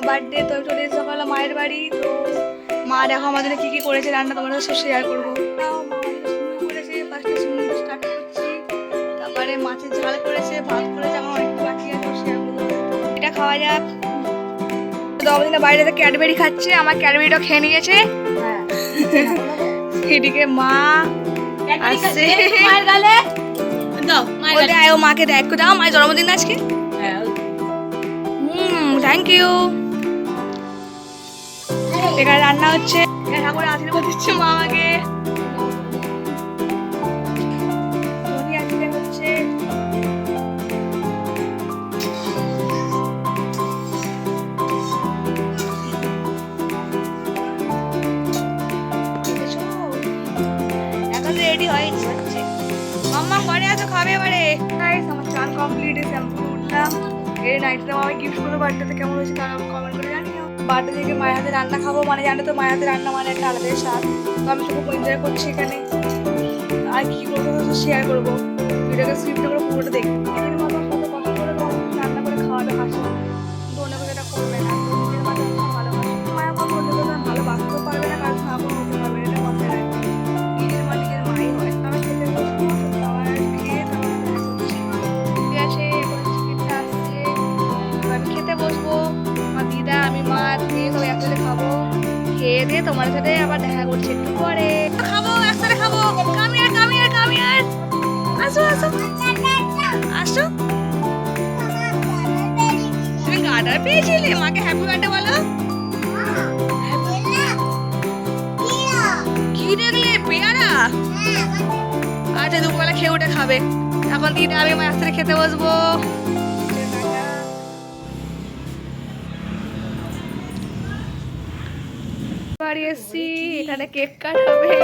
Birthday তো চলে এসে সকালে মায়ের বাড়ি। তো মা দেখো আমাদের কি কি করেছে রান্না তোমাদের সাথে শেয়ার করবো। করেছে ফার্স্টে সুন্দর স্টার্ট করছি, তারপরে মাছের ঝাল করেছে, ভাত করেছে, আমার অনেক বাকি আছে শেয়ার করবো। এটা খাওয়া যাক। দমদিনা বাইরে ক্যাডবেরি খাচ্ছে, আমার ক্যাডবেরিটা খেয়ে নিয়েছে। এদিকে মা আসছে, ও মাকে দেখ দাও, মায়ের জন্মদিন আজকে। Thank you. এখানে রান্না হচ্ছে, ঠাকুর আশীর্বাদ দিচ্ছে মা আমাকে। হচ্ছে এখন রেডি হয়েছে হচ্ছে মাম্মা ঘরে আসো খাবে এবারে। আমার চান কমপ্লিট, শ্যাম্পু উঠলাম। এই নাইটটা আমাকে গিফট করলো বার্থডেতে, কেমন হয়েছে তারা কমেন্ট করে জানিও। বার্থডে থেকে মায়ের হাতে রান্না খাবো, মানে জানো তো মায়ের হাতে রান্না মানে একটা আলাদাই স্বাদ। তো আমি খুব এনজয় করছি এখানে। আর কি করবো শেয়ার করবো, ভিডিওকে স্ক্রিপ্টটা করে পুরোটা দেখি। নিজের মতো কত কষ্ট করে রান্না করে খাওয়াবে হাসি, কিন্তু অন্য কিছু এটা করবে না। নিজের মাঝে ভালোবাসে মায়ের মতো অন্য কেউ ভালো বাঁচতেও পারবে না, কারণ ভাবও হতে পারবে না, এটা মাথায় রাখবে। নিজের মা নিজের মাই হয়। আমি খেতে বসবো, খাবার খেয়ে তারপরে ঠিক আছে। স্ক্রিপ্টটা আসছে, আমি খেতে বসবো। আমার দিদা আমি মা মেয়ে সবাই একসাথে খাবো। খেয়ে দিয়ে তোমার সাথে আবার দেখা করছি একটু পরে। খাবো একসাথে খাবো। কামিয়ার কামিয়ার কামিয়ার আসো আসো আসো। তুমি গার্ডার পেয়েছিলে, মাকে হ্যাপি বার্থডে বলো। কি দেখলে? পেয়ারা? আচ্ছা দুপুরবেলা খেয়ে উঠে খাবে। এখন দিদা আমি মায়ের সাথে খেতে বসবো। বাড়ি এসছি, এখানে কেক কাট হবে।